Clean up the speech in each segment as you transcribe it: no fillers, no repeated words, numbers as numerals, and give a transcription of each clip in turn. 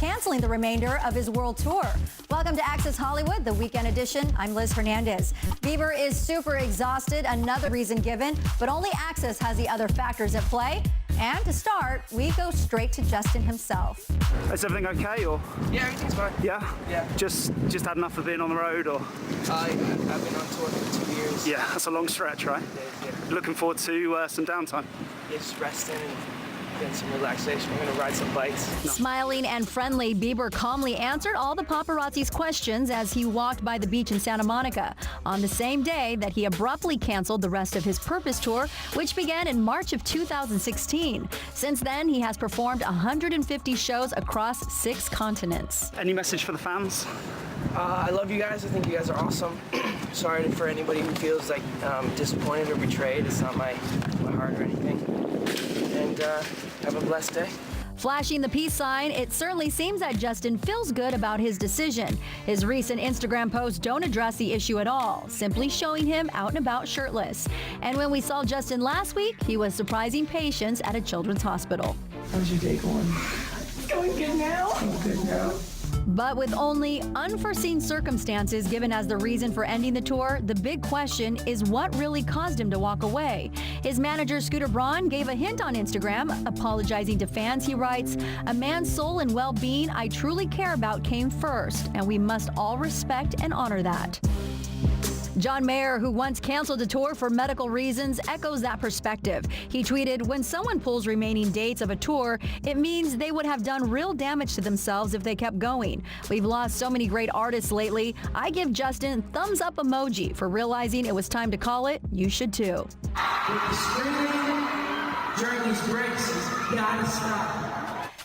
canceling the remainder of his world tour. Welcome to Access Hollywood, the weekend edition. I'm Liz Hernandez. Bieber is super exhausted, another reason given, but only Access has the other factors at play. And to start, we go straight to Justin himself. Is everything okay, or? Yeah, everything's fine. Yeah? Yeah. Just had enough of being on the road, or? I've been on tour for 2 years. Yeah, that's a long stretch, right? Yeah. Looking forward to some downtime. Yeah, just resting and getting some relaxation. We're gonna ride some bikes. Smiling and friendly, Bieber calmly answered all the paparazzi's questions as he walked by the beach in Santa Monica on the same day that he abruptly canceled the rest of his Purpose tour, which began in March of 2016. Since then, he has performed 150 shows across 6 continents. Any message for the fans? I love you guys. I think you guys are awesome. Sorry for anybody who feels like disappointed or betrayed. It's not my heart or anything. And have a blessed day. Flashing the peace sign, it certainly seems that Justin feels good about his decision. His recent Instagram posts don't address the issue at all, simply showing him out and about shirtless. And when we saw Justin last week, he was surprising patients at a children's hospital. How's your day going? It's going good now. Going good now. But with only unforeseen circumstances given as the reason for ending the tour, the big question is what really caused him to walk away. His manager, Scooter Braun, gave a hint on Instagram, apologizing to fans. He writes, "A man's soul and well-being I truly care about came first, and we must all respect and honor that." John Mayer, who once canceled a tour for medical reasons, echoes that perspective. He tweeted, "When someone pulls remaining dates of a tour, it means they would have done real damage to themselves if they kept going. We've lost so many great artists lately. I give Justin thumbs up emoji for realizing it was time to call it. You should too." Screaming during these breaks has gotta stop.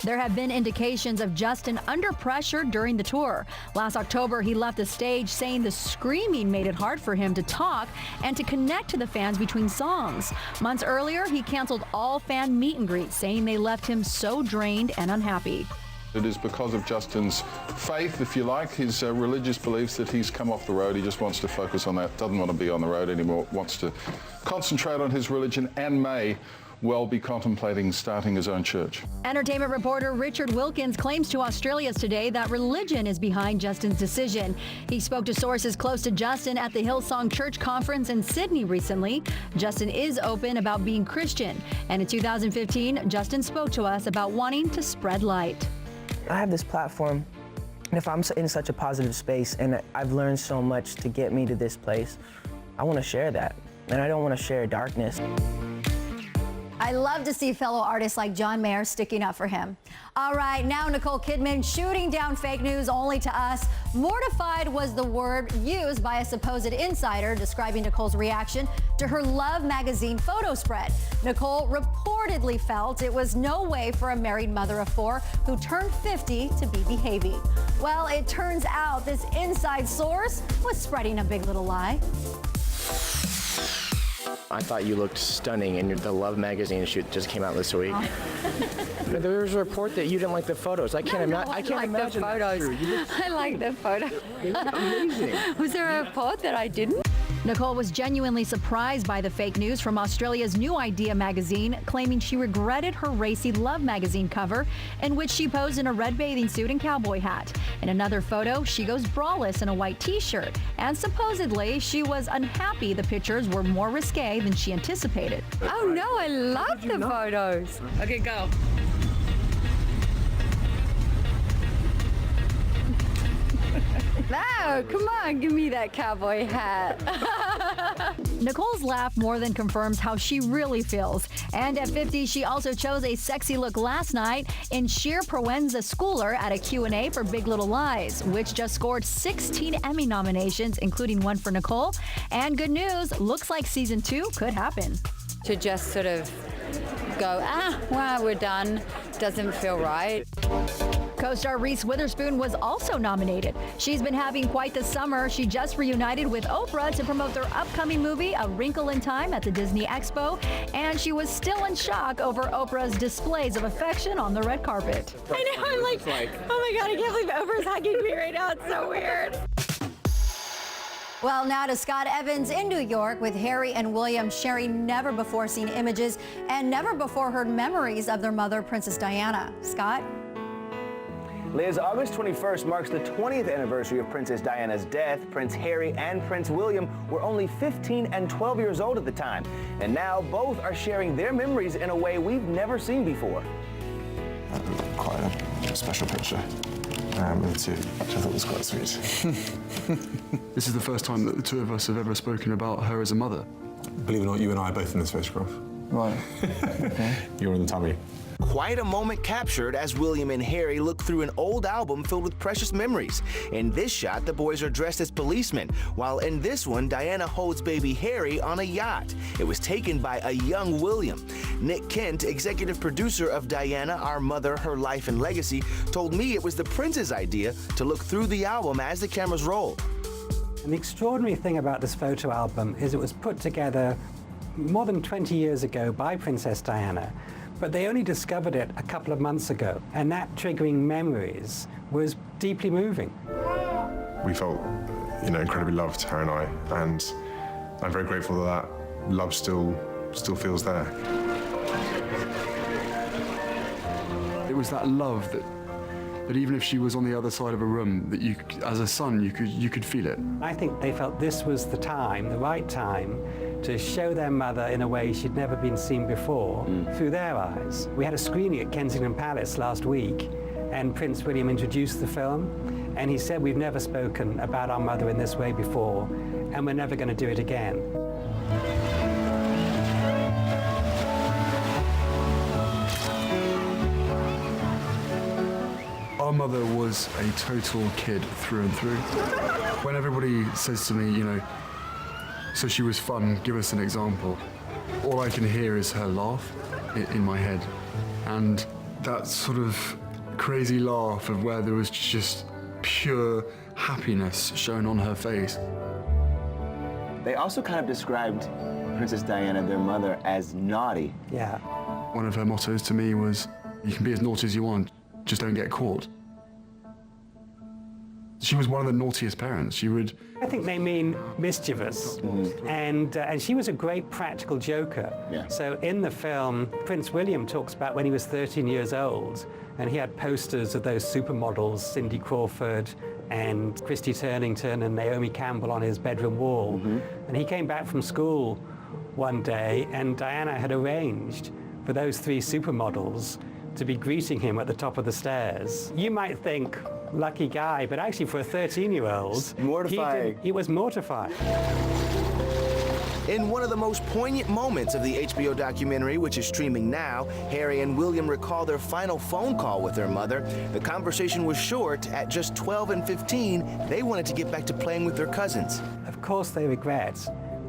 There have been indications of Justin under pressure during the tour. Last October, he left the stage saying the screaming made it hard for him to talk and to connect to the fans between songs. Months earlier, he canceled all fan meet and greets, saying they left him so drained and unhappy. It is because of Justin's faith, if you like, his religious beliefs, that he's come off the road. He just wants to focus on that, doesn't want to be on the road anymore, wants to concentrate on his religion and may well be contemplating starting his own church. Entertainment reporter Richard Wilkins claims to Australia's Today that religion is behind Justin's decision. He spoke to sources close to Justin at the Hillsong Church Conference in Sydney recently. Justin is open about being Christian, and in 2015, Justin spoke to us about wanting to spread light. I have this platform, and if I'm in such a positive space and I've learned so much to get me to this place, I want to share that, and I don't want to share darkness. I love to see fellow artists like John Mayer sticking up for him. All right, now Nicole Kidman shooting down fake news only to us. Mortified was the word used by a supposed insider describing Nicole's reaction to her Love magazine photo spread. Nicole reportedly felt it was no way for a married mother of 4 who turned 50 to be behaving. Well, it turns out this inside source was spreading a big little lie. I thought you looked stunning in the Love magazine shoot just came out this week. There was a report that you didn't like the photos. I can't imagine the photos. I like the photo. They look amazing. Was there a report that I didn't? Nicole was genuinely surprised by the fake news from Australia's New Idea magazine, claiming she regretted her racy Love magazine cover, in which she posed in a red bathing suit and cowboy hat. In another photo, she goes braless in a white t-shirt, and supposedly she was unhappy the pictures were more risque than she anticipated. Oh no, I love the photos. Okay, go. No, come on, give me that cowboy hat. Nicole's laugh more than confirms how she really feels. And at 50, she also chose a sexy look last night in sheer Proenza schooler at a Q&A for Big Little Lies, which just scored 16 Emmy nominations, including one for Nicole. And good news, looks like season 2 could happen. To just sort of go, well, we're done, doesn't feel right. Co-star Reese Witherspoon was also nominated. She's been having quite the summer. She just reunited with Oprah to promote their upcoming movie, A Wrinkle in Time, at the Disney Expo. And she was still in shock over Oprah's displays of affection on the red carpet. I know, I'm like, oh my God, I can't believe Oprah's hugging me right now. It's so weird. Well, now to Scott Evans in New York with Harry and William sharing never-before-seen images and never-before-heard memories of their mother, Princess Diana. Scott? Liz, August 21st marks the 20th anniversary of Princess Diana's death. Prince Harry and Prince William were only 15 and 12 years old at the time. And now both are sharing their memories in a way we've never seen before. Quite a special picture with the two, which I thought was quite sweet. This is the first time that the two of us have ever spoken about her as a mother. Believe it or not, you and I are both in this photograph. Right. Okay. You're in the tummy. Quite a moment captured as William and Harry look through an old album filled with precious memories. In this shot, the boys are dressed as policemen, while in this one, Diana holds baby Harry on a yacht. It was taken by a young William. Nick Kent, executive producer of Diana, Our Mother, Her Life and Legacy, told me it was the prince's idea to look through the album as the cameras roll. And the extraordinary thing about this photo album is it was put together more than 20 years ago by Princess Diana. But they only discovered it a couple of months ago, and that triggering memories was deeply moving. We felt, incredibly loved, Harry and I, and I'm very grateful that love still feels there. It was that love that even if she was on the other side of a room, that you, as a son, you could feel it. I think they felt this was the time, the right time, to show their mother in a way she'd never been seen before through their eyes. We had a screening at Kensington Palace last week, and Prince William introduced the film, and he said, "We've never spoken about our mother in this way before, and we're never going to do it again." Our mother was a total kid through and through. When everybody says to me, so she was fun, give us an example, all I can hear is her laugh in my head. And that sort of crazy laugh of where there was just pure happiness shown on her face. They also kind of described Princess Diana, their mother, as naughty. Yeah. One of her mottos to me was, you can be as naughty as you want, just don't get caught. She was one of the naughtiest parents. She would... I think they mean mischievous. And she was a great practical joker. Yeah. So in the film, Prince William talks about when he was 13 years old, and he had posters of those supermodels, Cindy Crawford and Christy Turlington and Naomi Campbell on his bedroom wall. And he came back from school one day, and Diana had arranged for those three supermodels to be greeting him at the top of the stairs. You might think, lucky guy, but actually for a 13-year-old, mortifying. It was mortifying. In one of the most poignant moments of the HBO documentary, which is streaming now, Harry and William recall their final phone call with their mother. The conversation was short. At just 12 and 15, they wanted to get back to playing with their cousins. Of course they regret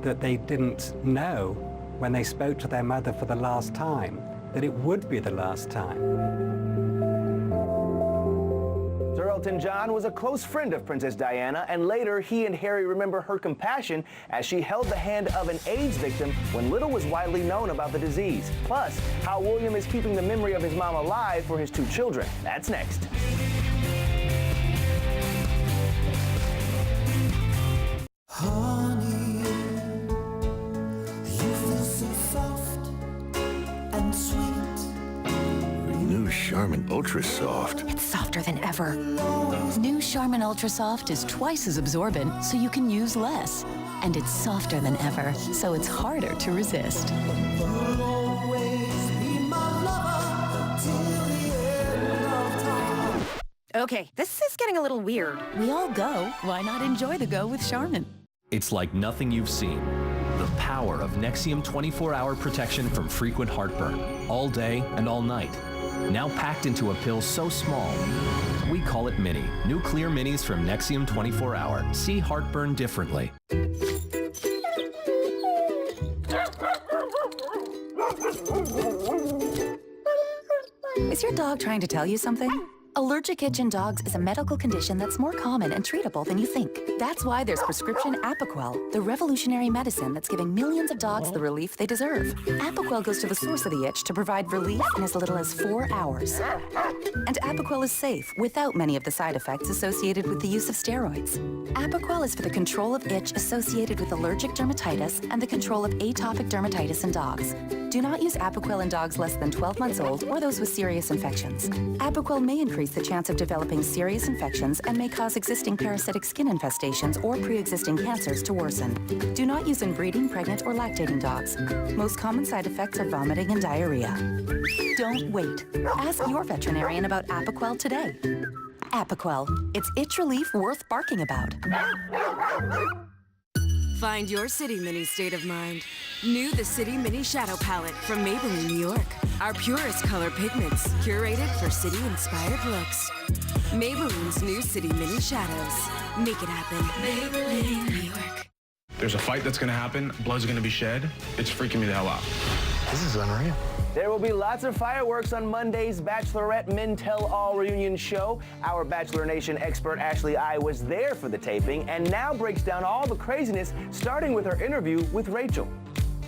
that they didn't know when they spoke to their mother for the last time that it would be the last time. Sir Elton John was a close friend of Princess Diana, and later he and Harry remember her compassion as she held the hand of an AIDS victim when little was widely known about the disease. Plus, how William is keeping the memory of his mom alive for his two children. That's next. Honey, you feel so soft and sweet. New Charmin Ultra Soft. It's softer than ever. New Charmin Ultra Soft is twice as absorbent, so you can use less. And it's softer than ever, so it's harder to resist. You'll always be my lover till the end of time. Okay, this is getting a little weird. We all go. Why not enjoy the go with Charmin? It's like nothing you've seen. The power of Nexium 24-hour protection from frequent heartburn, all day and all night. Now packed into a pill so small, we call it Mini. New Clear Minis from Nexium 24-hour. See heartburn differently. Is your dog trying to tell you something? Allergic itch in dogs is a medical condition that's more common and treatable than you think. That's why there's prescription Apoquel, the revolutionary medicine that's giving millions of dogs the relief they deserve. Apoquel goes to the source of the itch to provide relief in as little as 4 hours. And Apoquel is safe, without many of the side effects associated with the use of steroids. Apoquel is for the control of itch associated with allergic dermatitis and the control of atopic dermatitis in dogs. Do not use Apoquel in dogs less than 12 months old or those with serious infections. Apoquel may increase increase the chance of developing serious infections and may cause existing parasitic skin infestations or pre-existing cancers to worsen. Do not use in breeding, pregnant, or lactating dogs. Most common side effects are vomiting and diarrhea. Don't wait. Ask your veterinarian about Apoquel today. Apoquel. It's itch relief worth barking about. Find your City Mini state of mind. New the City Mini Shadow Palette from Maybelline, New York. Our purest color pigments, curated for city-inspired looks. Maybelline's new City Mini Shadows. Make it happen. Maybelline, New York. There's a fight that's gonna happen, blood's gonna be shed. It's freaking me the hell out. This is unreal. There will be lots of fireworks on Monday's Bachelorette Men Tell All reunion show. Our Bachelor Nation expert Ashley I was there for the taping and now breaks down all the craziness, starting with her interview with Rachel.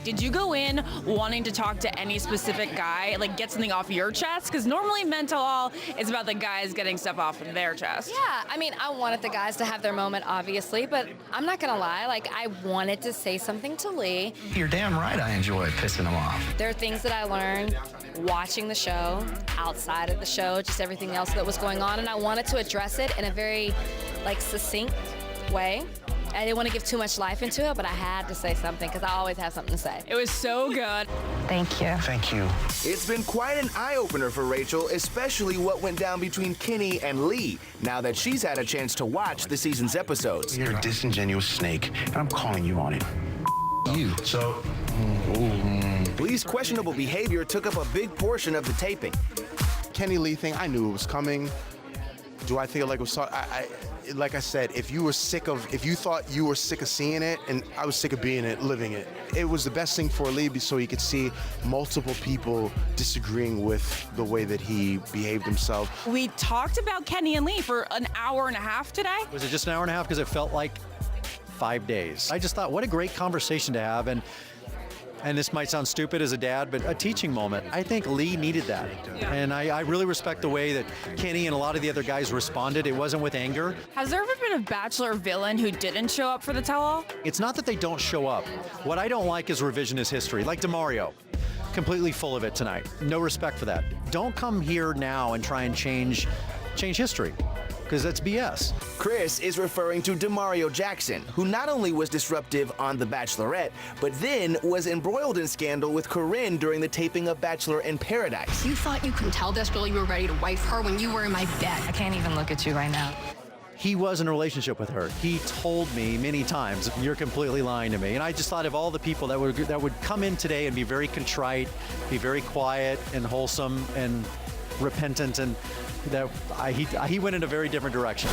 Did you go in wanting to talk to any specific guy, like get something off your chest? Because normally Men Tell All is about the guys getting stuff off of their chest. Yeah, I mean, I wanted the guys to have their moment, obviously, but I'm not gonna lie, like, I wanted to say something to Lee. You're damn right I enjoy pissing him off. There are things that I learned watching the show, outside of the show, just everything else that was going on, and I wanted to address it in a very, like, succinct way. I didn't want to give too much life into it, but I had to say something because I always have something to say. It was so good. Thank you. Thank you. It's been quite an eye-opener for Rachel, especially what went down between Kenny and Lee, now that she's had a chance to watch the season's episodes. You're a disingenuous snake, and I'm calling you on it. You. So, Lee's questionable behavior took up a big portion of the taping. Kenny Lee thing, I knew it was coming. Do I feel like it was like I said, if you thought you were sick of seeing it, and I was sick of being it, living it, it was the best thing for Lee so he could see multiple people disagreeing with the way that he behaved himself. We talked about Kenny and Lee for an hour and a half today. Was it just an hour and a half? Because it felt like 5 days. I just thought, what a great conversation to have. And this might sound stupid as a dad, but a teaching moment. I think Lee needed that. Yeah. And I really respect the way that Kenny and a lot of the other guys responded. It wasn't with anger. Has there ever been a Bachelor villain who didn't show up for the tell-all? It's not that they don't show up. What I don't like is revisionist history, like DeMario. Completely full of it tonight. No respect for that. Don't come here now and try and change history, because that's BS. Chris is referring to DeMario Jackson, who not only was disruptive on The Bachelorette, but then was embroiled in scandal with Corinne during the taping of Bachelor in Paradise. You thought you could tell this girl you were ready to wife her when you were in my bed. I can't even look at you right now. He was in a relationship with her. He told me many times, you're completely lying to me. And I just thought of all the people that would come in today and be very contrite, be very quiet and wholesome and repentant, and he went in a very different direction.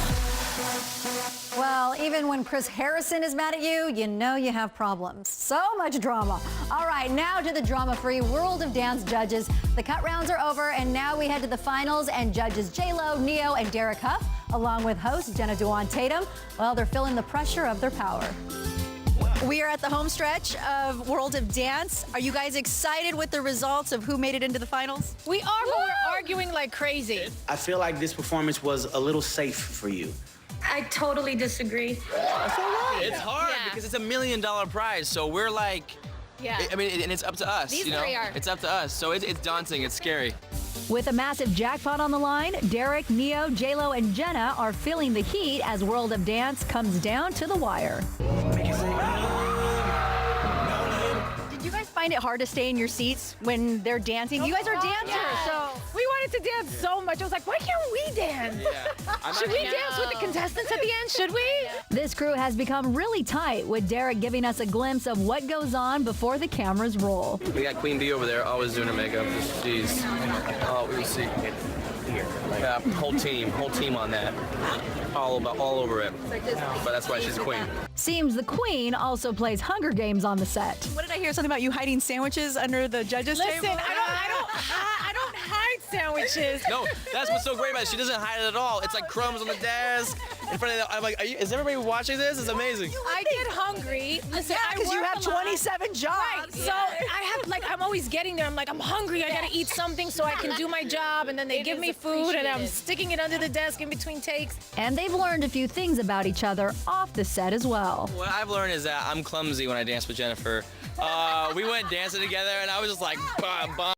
Well, even when Chris Harrison is mad at you, you know you have problems. So much drama. All right, now to the drama-free World of Dance judges. The cut rounds are over, and now we head to the finals, and judges J-Lo, Neo, and Derek Huff, along with host Jenna Dewan Tatum, well, they're feeling the pressure of their power. We are at the home stretch of World of Dance. Are you guys excited with the results of who made it into the finals? We are, but we're arguing like crazy. I feel like this performance was a little safe for you. I totally disagree. It's hard because it's $1 million prize, so we're like, I mean, and it's up to us. These you know? three are. It's up to us, so it's daunting, it's scary. With a massive jackpot on the line, Derek, Neo, J-Lo, and Jenna are feeling the heat as World of Dance comes down to the wire. Did you guys find it hard to stay in your seats when they're dancing? You guys are dancers, so. We wanted to dance so much. I was like, why can't we dance? Should we dance with the contestants at the end? Should we? This crew has become really tight, with Derek giving us a glimpse of what goes on before the cameras roll. We got Queen Bee over there, always doing her makeup. She's, we will see. Yeah, whole team on that. All over it. But that's why she's a queen. Seems the queen also plays Hunger Games on the set. What did I hear? Something about you hiding sandwiches under the judges' table? Listen, I don't hide sandwiches. No, that's what's so great about it. She doesn't hide it at all. It's like crumbs on the desk. In front of the, I'm like, is everybody watching this? It's amazing. I get hungry. Listen, because you have 27 jobs. Right. So I have, I'm always getting there. I'm like, I'm hungry. I gotta eat something so I can do my job. And then they give me food, and I'm sticking it under the desk in between takes. And they've learned a few things about each other off the set as well. What I've learned is that I'm clumsy when I dance with Jennifer. We went dancing together, and I was just like, bah, bah.